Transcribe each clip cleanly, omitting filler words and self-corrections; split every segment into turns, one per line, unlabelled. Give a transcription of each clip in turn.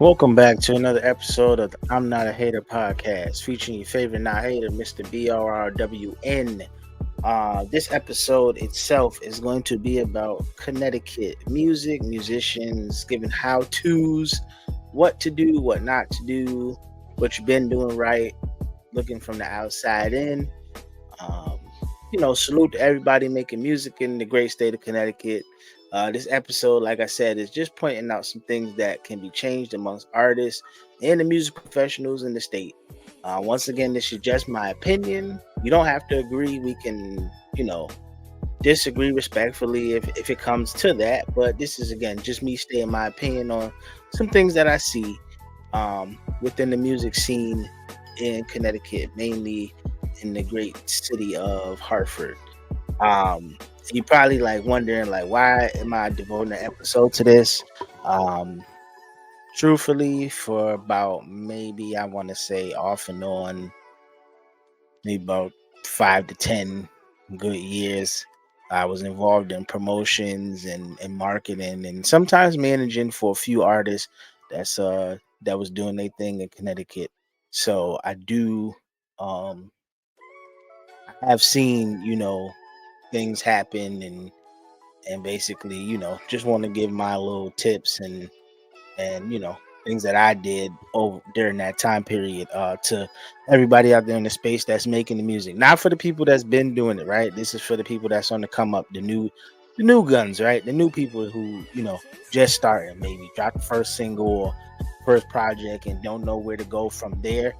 Welcome back to another episode of the I'm Not a Hater podcast, featuring your favorite not hater, Mr. BRRWN. This episode itself is going to be about Connecticut music, musicians, giving how to's, what to do, what not to do, what you've been doing right, looking from the outside in. Um, Salute to everybody making music in the great state of Connecticut. This episode, like I said, is just pointing out some things that can be changed amongst artists and the music professionals in the state. Once again, this is just my opinion. You don't have to agree. We can, disagree respectfully if it comes to that. But this is, again, just me stating my opinion on some things that I see within the music scene in Connecticut, mainly in the great city of Hartford. You probably like wondering like why am I devoting an episode to this? Um, Truthfully, for about maybe I want to say off and on, maybe about 5 to 10 good years. I was involved in promotions and marketing and sometimes managing for a few artists that was doing their thing in Connecticut. So I do um I have seen, things happen and basically, just want to give my little tips and things that I did over during that time period to everybody out there in the space that's making the music. Not for the people that's been doing it, right? This is for the people that's on the come up, the new guns, right? The new people who, just starting, maybe drop the first single or first project and don't know where to go from there.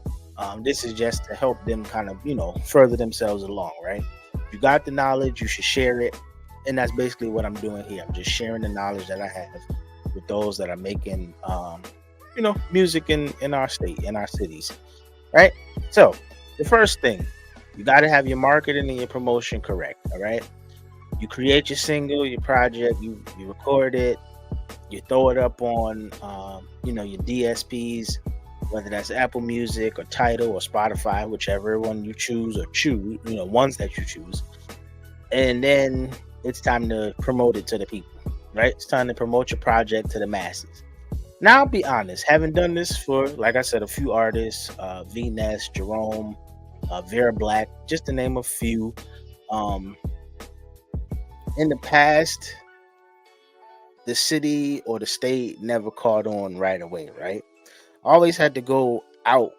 This is just to help them kind of, further themselves along, right? If you got the knowledge, you should share it. And that's basically what I'm doing here. I'm just sharing the knowledge that I have with those that are making music in our state, in our cities, right? So the first thing, you got to have your marketing and your promotion correct. All right, you create your single, your project, you record it, you throw it up on your DSPs, whether that's Apple Music or Tidal or Spotify, whichever one you choose, or ones that you choose. And then it's time to promote it to the people, right? It's time to promote your project to the masses. Now, I'll be honest, having done this for, like I said, a few artists, V Ness, Jerome, Vera Black, just to name a few. Um, in the past, the city or the state never caught on right away, right? Always had to go out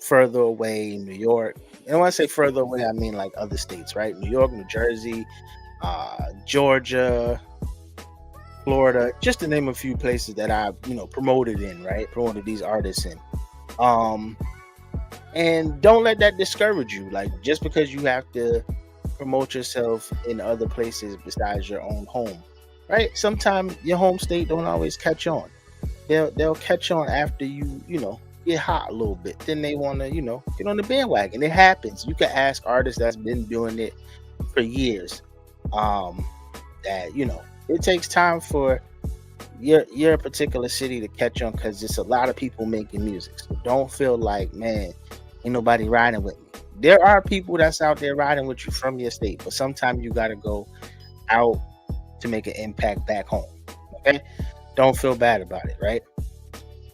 further away, New York. And when I say further away, I mean like other states, right? New York, New Jersey, Georgia, Florida, just to name a few places that I, promoted in, right? Promoted these artists in. Um, and don't let that discourage you. Like just because you have to promote yourself in other places besides your own home, right? Sometimes your home state don't always catch on. They'll catch on after you get hot a little bit. Then they want to get on the bandwagon. It happens. You can ask artists that's been doing it for years. Um, that it takes time for your particular city to catch on because it's a lot of people making music. So don't feel like, man, ain't nobody riding with me. There are people that's out there riding with you from your state, but sometimes you gotta go out to make an impact back home. Okay, don't feel bad about it, right?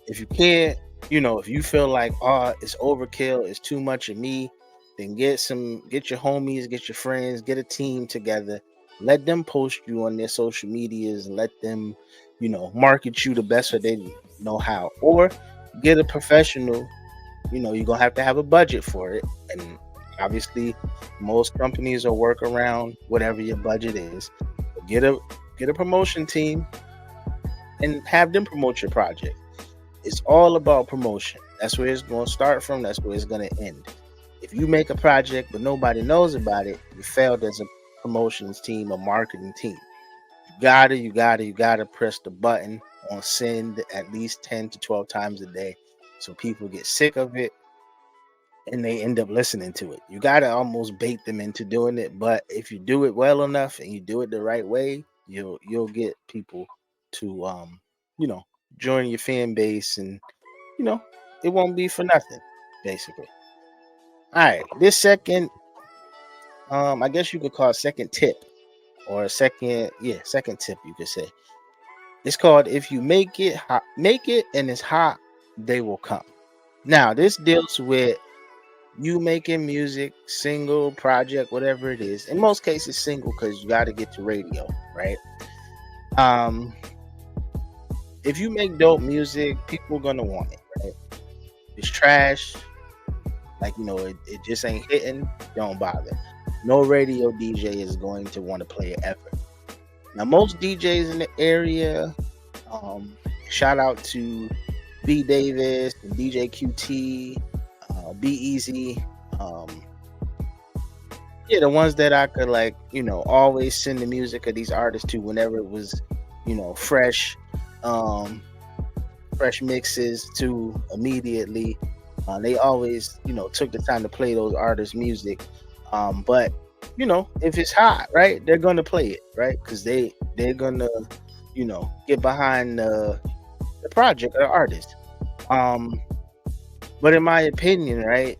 If you can't, if you feel like, oh, it's overkill, it's too much of me, then get your homies, get your friends, get a team together, let them post you on their social medias and let them, market you the best that they know how. Or get a professional, you're gonna have a budget for it. And obviously most companies will work around whatever your budget is. Get a get a promotion team and have them promote your project. It's all about promotion. That's where it's going to start from. That's where it's going to end. If you make a project but nobody knows about it, you failed as a promotions team or marketing team. You gotta press the button on send at least 10 to 12 times a day so people get sick of it and they end up listening to it. You gotta almost bait them into doing it, but if you do it well enough and you do it the right way, you'll get people to you know join your fan base, and you know it won't be for nothing, basically. All right, this second, I guess you could call it second tip, or a second, yeah, second tip you could say, It's called "If You Make It Hot, Make It, and It's Hot, They Will Come." Now, this deals with you making music, single, project, whatever it is. In most cases, single because you got to get to radio, right? Um, if you make dope music, people are gonna want it, right? If it's trash, like it just ain't hitting, don't bother. No radio DJ is going to want to play it ever. Now, most DJs in the area, um, shout out to B Davis and DJ QT, Be Easy. Um, yeah, the ones that I could always send the music of these artists to whenever it was, fresh, um, fresh mixes to immediately. They always, took the time to play those artists' music. But if it's hot, right, they're gonna play it, right, because they're gonna, get behind the project or the artist. Um, but in my opinion, right,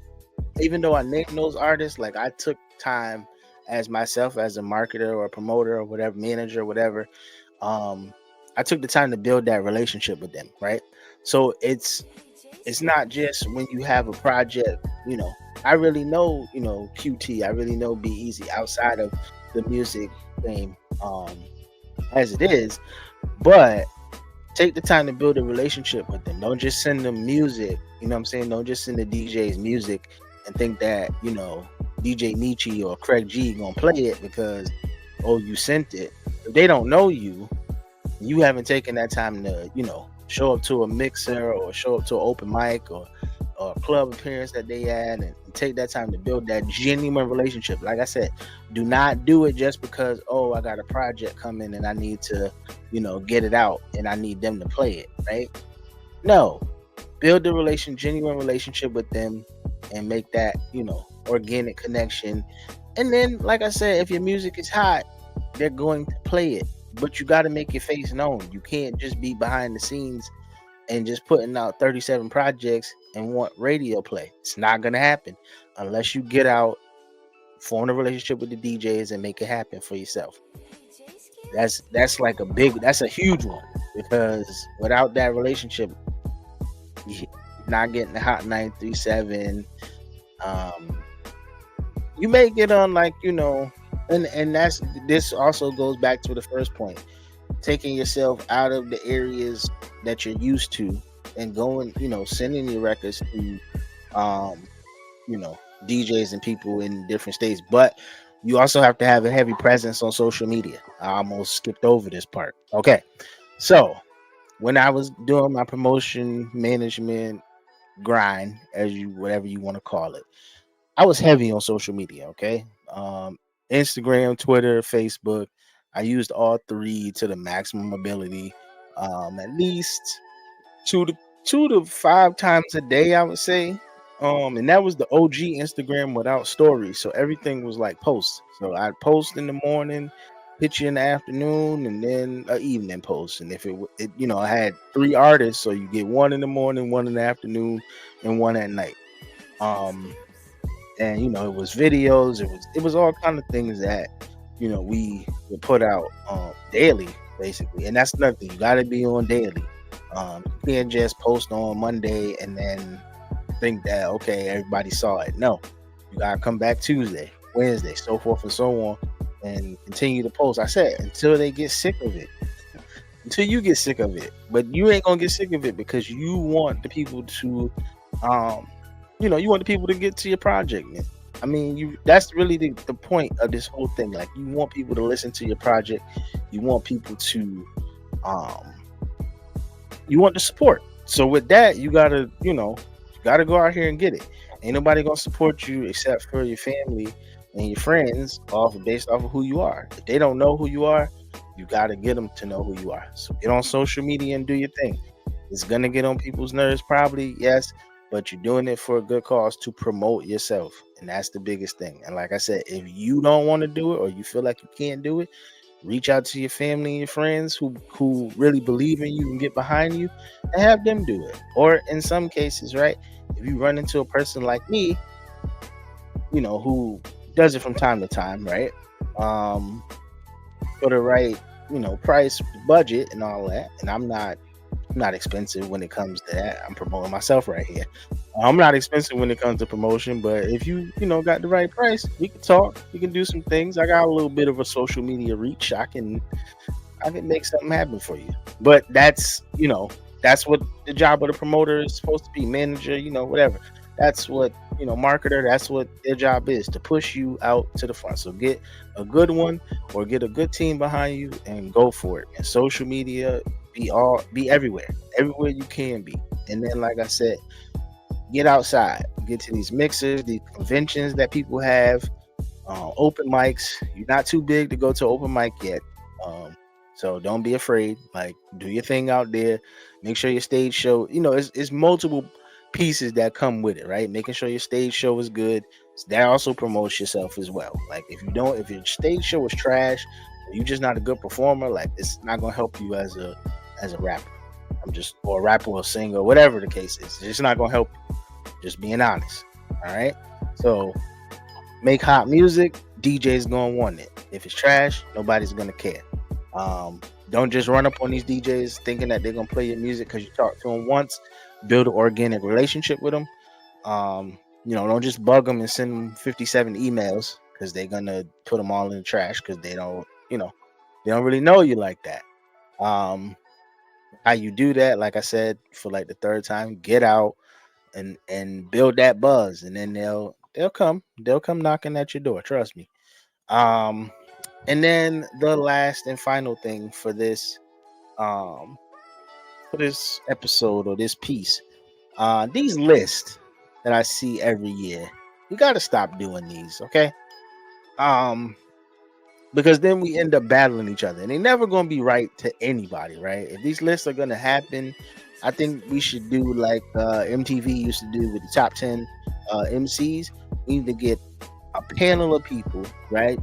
even though I named those artists, like I took time as myself as a marketer or a promoter or whatever, manager or whatever. Um, I took the time to build that relationship with them, right? So it's not just when you have a project, I really know, QT, I really know Be Easy outside of the music game, as it is, but take the time to build a relationship with them. Don't just send them music, you know what I'm saying? Don't just send the DJs music and think that, DJ Nietzsche or Craig G gonna play it because you sent it. If they don't know you, you haven't taken that time to, show up to a mixer or show up to an open mic or a club appearance that they had and take that time to build that genuine relationship. Like I said, do not do it just because, I got a project coming and I need to, get it out and I need them to play it, right? No, build a genuine relationship with them and make that, organic connection. And then, like I said, if your music is hot, they're going to play it. But you got to make your face known. You can't just be behind the scenes and just putting out 37 projects and want radio play. It's not going to happen unless you get out, form a relationship with the DJs and make it happen for yourself. That's a huge one, because without that relationship, you're not getting the hot 937. You may get on and this also goes back to the first point, taking yourself out of the areas that you're used to and going, sending your records to DJs and people in different states. But you also have to have a heavy presence on social media. I almost skipped over this part. Okay, so when I was doing my promotion management grind, whatever you want to call it, I was heavy on social media. Okay, Instagram, Twitter, Facebook. I used all three to the maximum ability. At least two to 2 to 5 times a day, I would say. And that was the OG Instagram without stories. So everything was like posts. So I'd post in the morning, picture in the afternoon, and then an evening post. And if I had 3 artists, so you get one in the morning, one in the afternoon, and one at night. Um, and it was videos, it was all kind of things that we would put out daily, basically. And that's nothing, you got to be on daily. You can't just post on Monday and then think that okay, everybody saw it. No, you gotta come back Tuesday, Wednesday, so forth and so on, and continue to post. I said until they get sick of it, until you get sick of it. But you ain't gonna get sick of it because you want the people to you want the people to get to your project, man. I mean, that's really the point of this whole thing. Like, you want people to listen to your project. You want people to you want the support. So with that, you gotta go out here and get it. Ain't nobody gonna support you except for your family and your friends based off of who you are. If they don't know who you are, you gotta get them to know who you are. So get on social media and do your thing. It's gonna get on people's nerves, probably, yes, but you're doing it for a good cause to promote yourself, and that's the biggest thing. And like I said, if you don't want to do it or you feel like you can't do it, reach out to your family and your friends who really believe in you and get behind you, and have them do it. Or in some cases, right, if you run into a person like me, who does it from time to time, right, for the right price budget and all that. And I'm not expensive when it comes to that. I'm promoting myself right here. I'm not expensive when it comes to promotion, but if got the right price, we can talk. We can do some things. I got a little bit of a social media reach. I can make something happen for you. But that's what the job of the promoter is supposed to be, manager, whatever. That's what, marketer, that's what their job is, to push you out to the front. So get a good one or get a good team behind you and go for it. And social media, be everywhere. Everywhere you can be. And then like I said, get outside, get to these mixers, these conventions that people have, open mics. You're not too big to go to open mic yet. So don't be afraid. Like, do your thing out there. Make sure your stage show, it's multiple pieces that come with it, right? Making sure your stage show is good. That also promotes yourself as well. Like if your stage show is trash, or you're just not a good performer, like it's not gonna help you as a rapper. Or a rapper or singer, whatever the case is. It's just not gonna help you. Just being honest. All right. So make hot music, DJ's gonna want it. If it's trash, nobody's gonna care. Don't just run up on these DJs thinking that they're gonna play your music because you talked to them once. Build an organic relationship with them. Don't just bug them and send them 57 emails because they're gonna put them all in the trash because they don't really know you like that. Um, how you do that, like I said, for like the third time, get out and build that buzz, and then they'll come knocking at your door. Trust me. Um, and then the last and final thing um for this episode or this piece, these lists that I see every year, we got to stop doing these, okay? Um, because then we end up battling each other, and they're never going to be right to anybody, right? If these lists are going to happen, I think we should do like MTV used to do with the top 10 MCs. We need to get a panel of people, right?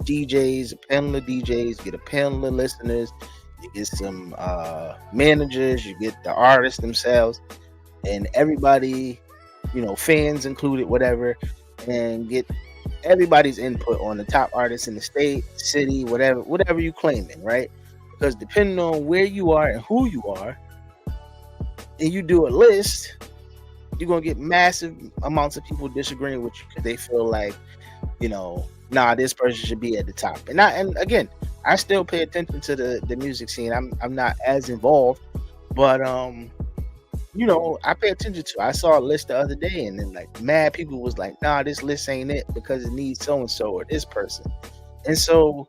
DJs, a panel of DJs, get a panel of listeners, you get some managers, you get the artists themselves, and everybody, fans included, whatever, and get everybody's input on the top artists in the state, city, whatever you claiming, right? Because depending on where you are and who you are, and you do a list, you're gonna get massive amounts of people disagreeing with you because they feel like, nah, this person should be at the top. And again, I still pay attention to the music scene. I'm not as involved, but I pay attention to. I saw a list the other day, and then like mad people was like, nah, this list ain't it because it needs so and so or this person. And so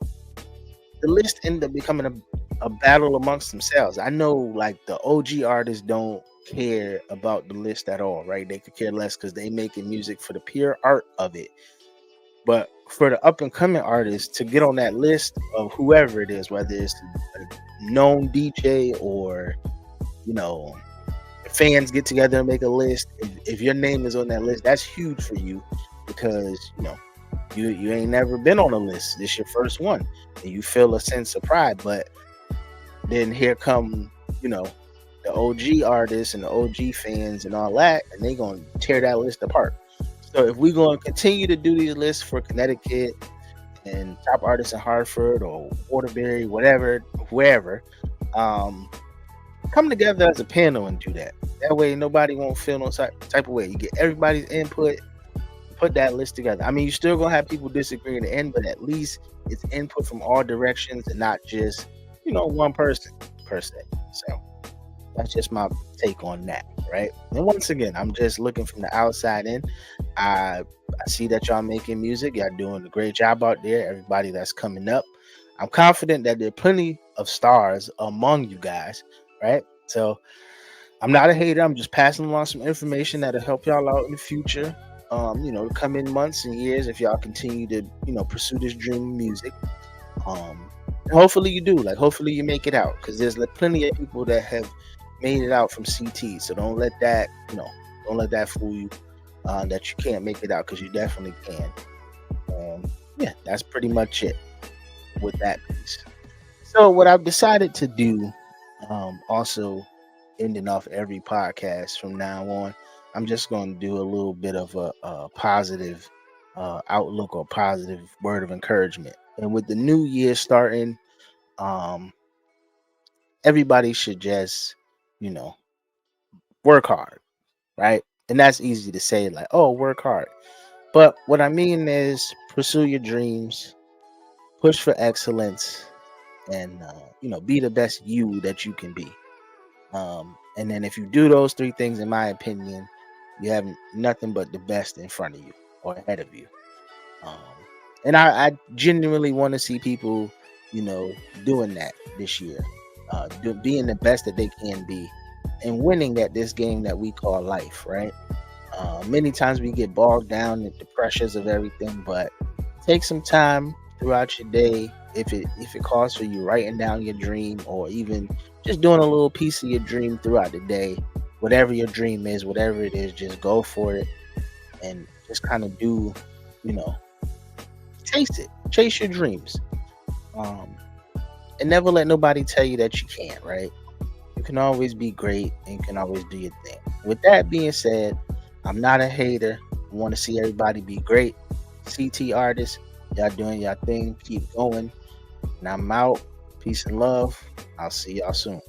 the list ended up becoming a battle amongst themselves. I know like the OG artists don't care about the list at all, right? They could care less because they making music for the pure art of it. But for the up and coming artists to get on that list of whoever it is, whether it's a known DJ or you know fans get together and make a list, if your name is on that list, that's huge for you because you ain't never been on a list. This your first one, and you feel a sense of pride. But then here come the OG artists and the OG fans and all that, and they gonna tear that list apart. So if we gonna continue to do these lists for Connecticut and top artists in Hartford or Waterbury, whatever, wherever, um, come together as a panel and do that. That way, nobody won't feel no type of way. You get everybody's input, put that list together. I mean, you're still gonna have people disagree in the end, but at least it's input from all directions and not just one person per se. So that's just my take on that, right? And once again, I'm just looking from the outside in. I see that y'all making music. Y'all doing a great job out there. Everybody that's coming up, I'm confident that there are plenty of stars among you guys, right? So I'm not a hater. I'm just passing along some information that'll help y'all out in the future. The coming months and years, if y'all continue to, pursue this dream of music. Um, hopefully you do. Like, hopefully you make it out, because there's like plenty of people that have made it out from CT. So don't let that fool you. That you can't make it out, because you definitely can. Yeah, that's pretty much it with that piece. So what I've decided to do, also ending off every podcast from now on, I'm just going to do a little bit of a positive outlook or positive word of encouragement. And with the new year starting, um, everybody should just, you know, work hard, right? And that's easy to say, like, oh, work hard. But what I mean is pursue your dreams, push for excellence, and be the best you that you can be. And then if you do those three things, in my opinion, you have nothing but the best in front of you or ahead of you. Um, and I genuinely want to see people, doing that this year, being the best that they can be, and winning at this game that we call life, right? Many times we get bogged down in the pressures of everything, but take some time throughout your day. If it calls for you writing down your dream, or even just doing a little piece of your dream throughout the day, whatever your dream is, whatever it is, just go for it and just kind of do, you know, chase it, chase your dreams, um, and never let nobody tell you that you can't. Right? You can always be great, and you can always do your thing. With that being said, I'm not a hater. I want to see everybody be great. CT artists, y'all doing your thing. Keep going. And I'm out. Peace and love. I'll see y'all soon.